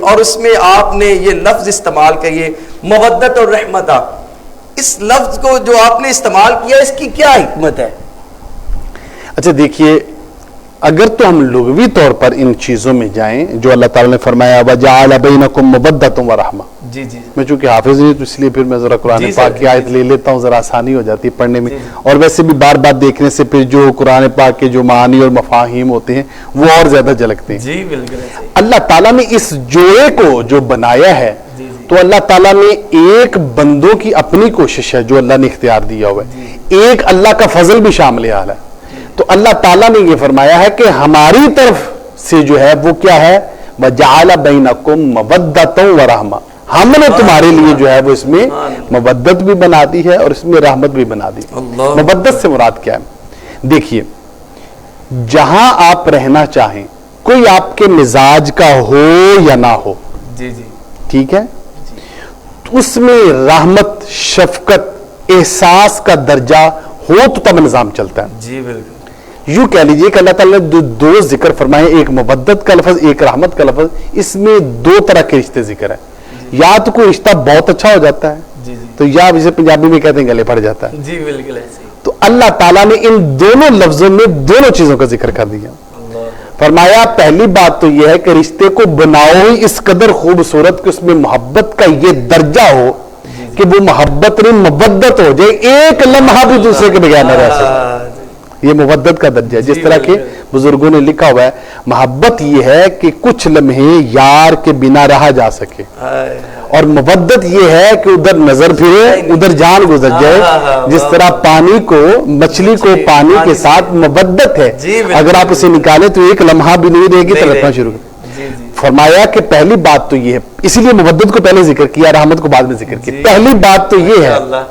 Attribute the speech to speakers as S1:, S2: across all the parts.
S1: اور اس میں آپ نے یہ لفظ استعمال کیے مودت اور رحمتہ، اس لفظ کو جو آپ نے استعمال کیا اس کی کیا حکمت ہے؟
S2: اچھا دیکھیے، اگر تو ہم لغوی طور پر ان چیزوں میں جائیں جو اللہ تعالیٰ نے فرمایا وَجَعَلَ بَيْنَكُمْ مَوَدَّةً وَرَحْمَةً،
S1: جی جی
S2: میں چونکہ حافظ نہیں تو اس لیے پھر میں ذرا قرآن پاک کی آیت لے لیتا ہوں، ذرا آسانی ہو جاتی ہے پڑھنے میں، اور ویسے بھی بار بار دیکھنے سے پھر جو قرآن پاک کے جو معانی اور مفاہیم ہوتے ہیں وہ اور زیادہ جھلکتے ہیں۔
S1: جی بالکل۔
S2: اللہ تعالیٰ نے اس جوڑے کو جو بنایا ہے تو اللہ تعالیٰ نے ایک بندوں کی اپنی کوشش ہے جو اللہ نے اختیار دیا ہوا ہے، ایک اللہ کا فضل بھی شامل حال ہے۔ تو اللہ تعالیٰ نے یہ فرمایا ہے کہ ہماری طرف سے جو ہے وہ کیا ہے، وَجَعَلَ بَيْنَكُمْ مَوَدَّةً وَرَحْمَةً، ہم نے تمہارے لیے جو ہے وہ اس میں مودت بھی بنا دی ہے اور اس میں رحمت بھی بنا دی۔ مودت سے مراد کیا ہے؟ دیکھیے، جہاں آپ رہنا چاہیں، کوئی آپ کے مزاج کا ہو یا نہ ہو،
S1: جی جی
S2: ٹھیک ہے، اس میں رحمت، شفقت، احساس کا درجہ ہو تو تب نظام چلتا ہے۔
S1: جی بالکل۔
S2: یوں کہہ لیجئے کہ اللہ تعالیٰ نے دو ذکر فرمائے، ایک مودت کا لفظ، ایک رحمت کا لفظ، اس میں دو طرح کے رشتے ذکر ہے۔ یا تو کوئی رشتہ بہت اچھا ہو جاتا ہے تو یا جسے پنجابی میں کہتے ہیں گلے پڑ جاتا ہے۔
S1: جی بالکل ایسے ہی۔
S2: تو اللہ تعالیٰ نے ان دونوں لفظوں میں دونوں چیزوں کا ذکر کر دیا۔ فرمایا پہلی بات تو یہ ہے کہ رشتے کو بناؤ ہی اس قدر خوبصورت کہ اس میں محبت کا یہ درجہ ہو کہ وہ محبت نہیں مودت ہو جائے، ایک لمحہ بھی دوسرے کے بغیر نہ رہ سکے، یہ مودت کا درجہ ہے۔ جس طرح کے بزرگوں نے لکھا ہوا ہے، محبت یہ ہے کہ کچھ لمحے یار کے بنا رہا جا سکے، اور مودت یہ ہے کہ ادھر نظر پھرے ادھر جان گزر جائے۔ جس طرح پانی کو، مچھلی کو پانی کے ساتھ مودت ہے، اگر آپ اسے نکالیں تو ایک لمحہ بھی نہیں رہے گی، تڑپنا شروع کر۔ فرمایا کہ پہلی بات تو یہ ہے، اسی لیے مودت کو پہلے ذکر کیا، رحمت کو بعد میں ذکر کیا۔ پہلی بات تو یہ ہے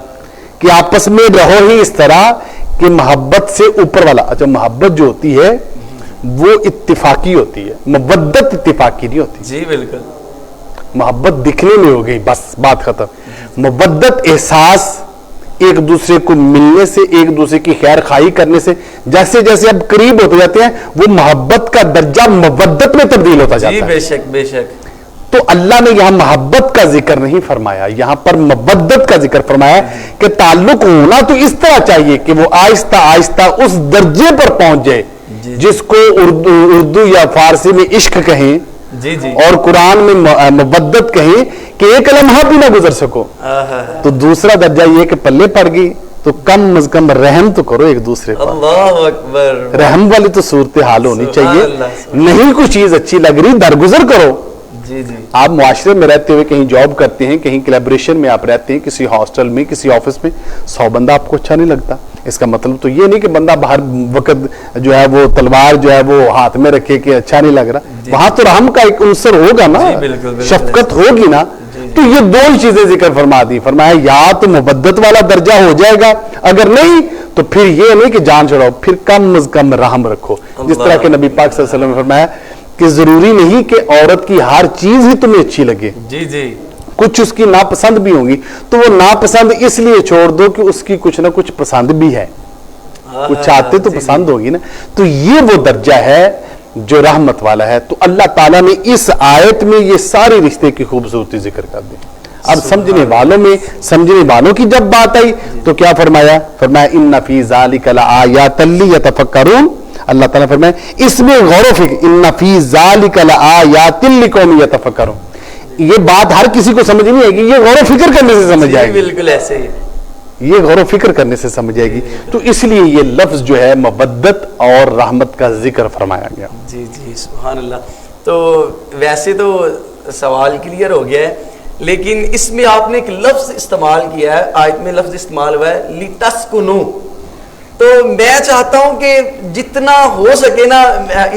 S2: کہ آپس میں رہو ہی اس طرح کہ محبت سے اوپر والا، اچھا محبت جو ہوتی ہے وہ اتفاقی ہوتی ہے، مودت اتفاقی نہیں ہوتی۔
S1: جی بالکل۔
S2: محبت دکھنے میں ہو گئی بس بات ختم، مودت احساس ایک دوسرے کو ملنے سے، ایک دوسرے کی خیر خواہی کرنے سے، جیسے جیسے اب قریب ہوتے جاتے ہیں وہ محبت کا درجہ مودت میں تبدیل ہوتا جاتا ہے۔
S1: جی بے شک بے شک۔
S2: تو اللہ نے یہاں محبت کا ذکر نہیں فرمایا، یہاں پر مودت کا ذکر فرمایا کہ تعلق ہونا تو اس طرح چاہیے کہ وہ آہستہ آہستہ اس درجے پر پہنچ جائے جس کو اردو یا فارسی میں عشق کہیں
S1: جی جی،
S2: اور قرآن میں مودت کہیں کہ ایک لمحہ بھی نہ گزر سکو۔ تو دوسرا درجہ یہ کہ پلے پڑ گئی تو کم از کم رحم تو کرو ایک دوسرے پر۔
S1: اللہ اکبر۔
S2: رحم والی تو صورتحال ہونی چاہیے، نہیں کوئی چیز اچھی لگ رہی درگزر کرو۔
S1: جی جی،
S2: آپ معاشرے میں رہتے ہوئے کہیں جاب کرتے ہیں، کہیں کلیبریشن میں آپ رہتے ہیں، کسی ہاسٹل میں، کسی آفس میں، 100 بندہ آپ کو اچھا نہیں لگتا، اس کا مطلب تو یہ نہیں کہ بندہ باہر وقت جو ہے وہ تلوار جو ہے وہ ہاتھ میں رکھے کہ اچھا نہیں لگ رہا، وہاں تو رحم کا ایک عنصر ہوگا نا، شفقت ہوگی نا۔ تو یہ دو ہی چیزیں ذکر فرما دی، فرمایا یا تو مودت والا درجہ ہو جائے گا، اگر نہیں تو پھر یہ نہیں کہ جان چھڑاؤ، پھر کم از کم رحم رکھو۔ جس طرح کہ نبی پاک صلی اللہ علیہ وسلم نے فرمایا کہ ضروری نہیں کہ عورت کی ہر چیز ہی تمہیں اچھی لگے،
S1: جی جی،
S2: کچھ اس کی ناپسند بھی ہوں گی، تو وہ ناپسند اس لیے چھوڑ دو کہ اس کی کچھ نہ کچھ پسند بھی ہے، کچھ چاہتے تو پسند ہوگی نا۔ تو یہ وہ درجہ ہے جو رحمت والا ہے۔ تو اللہ تعالیٰ نے اس آیت میں یہ سارے رشتے کی خوبصورتی ذکر کر دی۔ اب سمجھنے والوں میں، سمجھنے والوں کی جب بات آئی تو کیا فرمایا؟ فرمایا ان فی ذلک لآیات لیتفکرون۔ اللہ تعالیٰ فرمائے اس میں غور و فکر، ان فی ذلک لآیات لقوم یتفکرون۔ یہ بات ہر کسی کو سمجھ نہیں آئے گی، یہ غور و فکر کرنے سے سمجھ جائے گی،
S1: بالکل ایسے ہی،
S2: یہ غور و فکر کرنے سے سمجھ جائے گی۔ تو اس لیے یہ لفظ جو ہے مودت اور رحمت کا ذکر فرمایا گیا۔
S1: جی جی سبحان اللہ۔ تو ویسے تو سوال کلیئر ہو گیا ہے، لیکن اس میں آپ نے ایک لفظ استعمال کیا ہے، آیت میں لفظ استعمال ہوا ہے لِتَسْكُنُوا۔ تو میں چاہتا ہوں کہ جتنا ہو سکے نا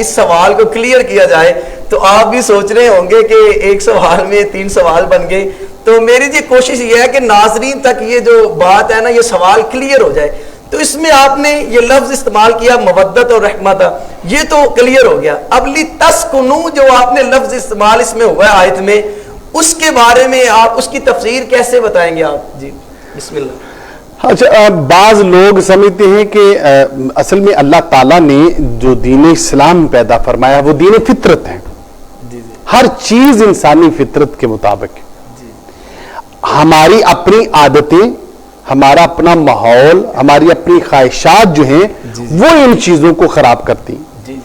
S1: اس سوال کو کلیئر کیا جائے۔ تو آپ بھی سوچ رہے ہوں گے کہ ایک سوال میں 3 سوال بن گئے، تو میری جی کوشش یہ ہے کہ ناظرین تک یہ جو بات ہے نا یہ سوال کلیئر ہو جائے۔ تو اس میں آپ نے یہ لفظ استعمال کیا مودت اور رحمت، یہ تو کلیئر ہو گیا۔ اب لِتَسْكُنُوا جو آپ نے لفظ استعمال اس میں ہوا ہے آیت میں، اس کے بارے میں آپ اس کی تفسیر کیسے بتائیں گے آپ؟ جی بسم اللہ۔
S2: اچھا، بعض لوگ سمجھتے ہیں کہ اصل میں اللہ تعالیٰ نے جو دین اسلام پیدا فرمایا وہ دین فطرت ہے، ہر چیز انسانی فطرت کے مطابق ہے. ہماری اپنی عادتیں، ہمارا اپنا ماحول، ہماری اپنی خواہشات جو ہیں وہ ان چیزوں کو خراب کرتی ہیں.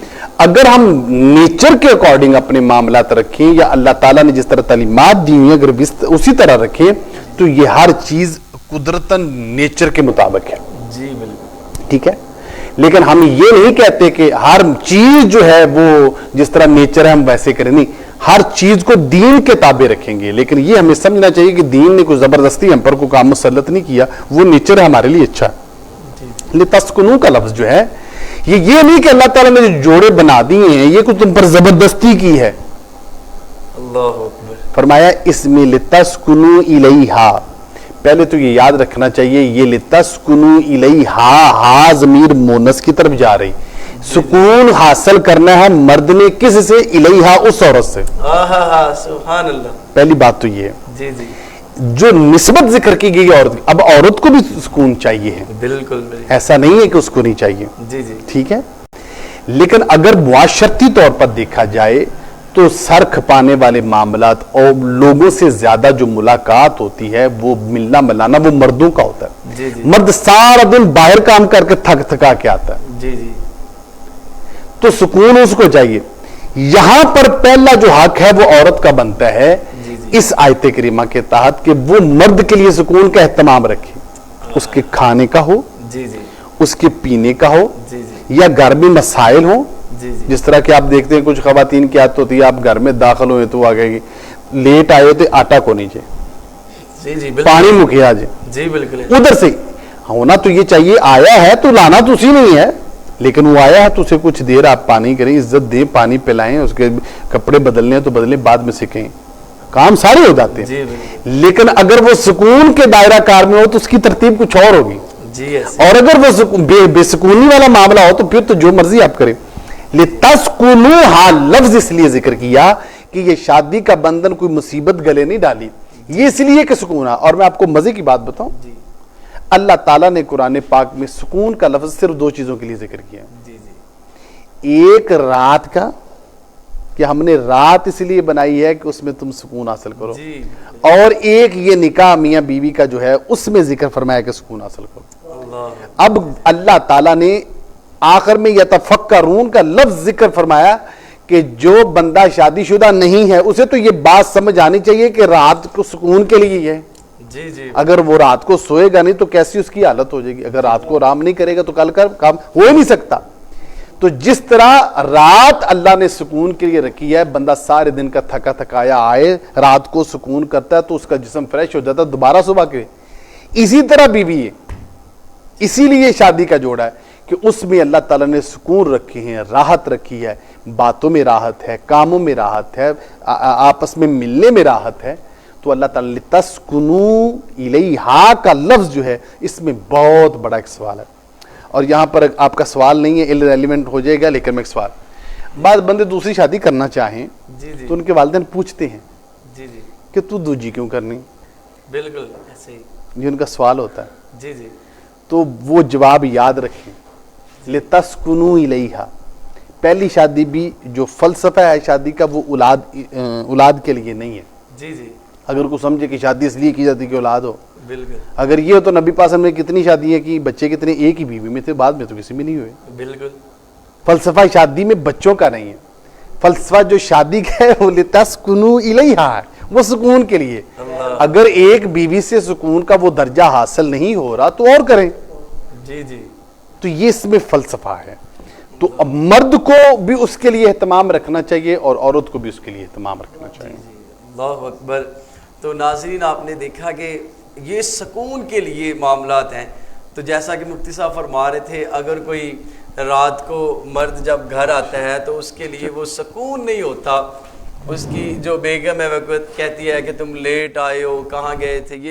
S2: اگر ہم نیچر کے اکارڈنگ اپنے معاملات رکھیں یا اللہ تعالیٰ نے جس طرح تعلیمات دی ہیں اگر اسی طرح رکھیں تو یہ ہر چیز قدرتاً نیچر کے مطابق ہے.
S1: جی بالکل
S2: ٹھیک ہے. لیکن ہم یہ نہیں کہتے کہ ہر چیز جو ہے وہ جس طرح نیچر ہے ہم ویسے کریں. نہیں، ہر چیز کو دین کے تابع رکھیں گے، لیکن یہ ہمیں سمجھنا چاہیے کہ دین نے کوئی زبردستی ہم پر کوئی کام مسلط نہیں کیا، وہ نیچر ہے ہمارے لیے اچھا. لتسکنو کا لفظ جو ہے یہ نہیں کہ اللہ تعالیٰ نے جو جوڑے بنا دیے ہیں یہ کچھ تم پر زبردستی کی ہے.
S1: اللہ اکبر.
S2: فرمایا اس میں لتسکنو الیہا، پہلے تو یہ یاد رکھنا چاہیے یہ لتسکنو الیہا، ہا ضمیر مونس کی طرف جا رہی. سکون حاصل کرنا ہے مرد نے کس سے؟ الیہا، اس عورت سے.
S1: سبحان اللہ.
S2: پہلی بات تو یہ ہے.
S1: جی جی
S2: جو نسبت ذکر کی گئی عورت، اب عورت کو بھی سکون چاہیے ہے،
S1: بالکل
S2: ایسا نہیں ہے کہ اس کو نہیں چاہیے.
S1: جی جی
S2: ٹھیک ہے. لیکن اگر معاشرتی طور پر دیکھا جائے تو سر کھپانے والے معاملات اور لوگوں سے زیادہ جو ملاقات ہوتی ہے وہ ملنا ملانا وہ مردوں کا ہوتا ہے.
S1: جی جی
S2: مرد سارا دن باہر کام کر کے تھک تھکا کے آتا ہے،
S1: جی جی
S2: تو سکون اس کو چاہیے. یہاں پر پہلا جو حق ہے وہ عورت کا بنتا ہے اس آیت کریمہ کے تحت کہ وہ مرد کے لیے سکون کا اہتمام رکھے، اس کے کھانے کا ہو،
S1: جی جی
S2: اس کے پینے کا ہو،
S1: جی جی
S2: یا گھر میں مسائل ہوں.
S1: جی جی
S2: جس طرح کہ آپ دیکھتے ہیں کچھ خواتین کی عادت ہوتی ہے آپ گھر میں داخل ہوئے تو آگے گی لیٹ آئے ہوتے آٹا کو نیچے،
S1: جی جی
S2: پانی مکھیا جائے،
S1: جی بالکل
S2: ادھر سے ہونا تو یہ چاہیے. آیا ہے تو لانا تو اسی نہیں ہے، لیکن وہ آیا ہے تو اسے کچھ دیر آپ پانی کریں، عزت دیں، پانی پلائیں، اس کے کپڑے بدلنے ہیں تو بدلیں، بعد میں سیکھیں، کام سارے ہو جاتے ہیں. لیکن اگر وہ سکون کے دائرہ کار میں ہو تو اس کی ترتیب کچھ اور ہوگی. اور اگر وہ بے سکونی والا معاملہ ہو تو پھر تو جو مرضی آپ کریں. لِتَسْكُنُوهَا لفظ اس لیے ذکر کیا کہ یہ شادی کا بندھن کوئی مصیبت گلے نہیں ڈالی، یہ اس لیے کہ سکون ہے. اور میں آپ کو مزے کی بات بتاؤں، اللہ تعالیٰ نے قرآن پاک میں سکون کا لفظ صرف دو چیزوں کے لیے ذکر کیا. ایک رات کا کہ ہم نے رات اس لیے بنائی ہے کہ اس میں تم سکون حاصل کرو، اور ایک یہ نکاح میاں بیوی کا جو ہے اس میں ذکر فرمایا کہ سکون حاصل کرو. اب اللہ تعالیٰ نے آخر میں یتفکرون کا لفظ ذکر فرمایا کہ جو بندہ شادی شدہ نہیں ہے اسے تو یہ بات سمجھ آنی چاہیے کہ رات کو سکون کے لیے ہے. اگر وہ رات کو سوئے گا نہیں تو کیسی اس کی حالت ہو جائے گی. اگر رات کو آرام نہیں کرے گا تو کل کا کام ہو ہی نہیں سکتا. تو جس طرح رات اللہ نے سکون کے لیے رکھی ہے، بندہ سارے دن کا تھکا تھکایا آئے رات کو سکون کرتا ہے تو اس کا جسم فریش ہو جاتا ہے دوبارہ صبح کے. اسی طرح بیوی ہے، اسی لیے شادی کا جوڑا ہے کہ اس میں اللہ تعالیٰ نے سکون رکھے ہیں، راحت رکھی ہے، باتوں میں راحت ہے، کاموں میں راحت ہے، آپس میں ملنے میں راحت ہے. تو اللہ تعالیٰ نے لِتَسْكُنُوا إِلَيْهَا کا لفظ جو ہے اس میں بہت بڑا ایک سوال ہے. اور یہاں پر آپ کا سوال نہیں ہے، ایلیمنٹ ہو جائے گا، لیکن میں ایک سوال، بعض بندے دوسری شادی کرنا چاہیں تو ان کے والدین پوچھتے ہیں کہ تو دوجی کیوں کرنی؟
S1: بالکل ایسے ہی
S2: یہ ان کا سوال ہوتا ہے.
S1: جی جی
S2: تو وہ جواب یاد رکھیں، لِتَسْكُنُوا إِلَيْهَا. پہلی شادی بھی جو فلسفہ ہے شادی کا وہ اولاد کے لیے نہیں ہے.
S1: جی جی
S2: اگر کوئی سمجھے کہ شادی اس لیے کی جاتی کہ اولاد ہو،
S1: بالکل.
S2: اگر یہ ہو تو نبی پاک نے کتنی شادیاں کی، بچے کتنے، ایک ہی بیوی میں تھے، بعد میں تو کسی میں نہیں ہوئے.
S1: بالکل.
S2: فلسفہ شادی میں بچوں کا نہیں ہے، فلسفہ جو شادی کا ہے وہ لِتَسْكُنُوا إِلَيْهَا ہے، وہ سکون کے لیے. اگر ایک بیوی سے سکون کا وہ درجہ حاصل نہیں ہو رہا تو اور کریں.
S1: جی جی
S2: تو یہ اس میں فلسفہ ہے. تو اب مرد کو بھی اس کے لیے اہتمام رکھنا چاہیے اور عورت کو بھی اس کے لیے اہتمام رکھنا چاہیے.
S1: اللہ اکبر. تو ناظرین آپ نے دیکھا کہ یہ سکون کے لیے معاملات ہیں. تو جیسا کہ مفتی صاحب فرما رہے تھے، اگر کوئی رات کو مرد جب گھر آتا ہے تو اس کے لیے وہ سکون نہیں ہوتا. اس کی جو بیگم ہے وہ کہتی ہے کہ تم لیٹ آئے ہو، کہاں گئے تھے. یہ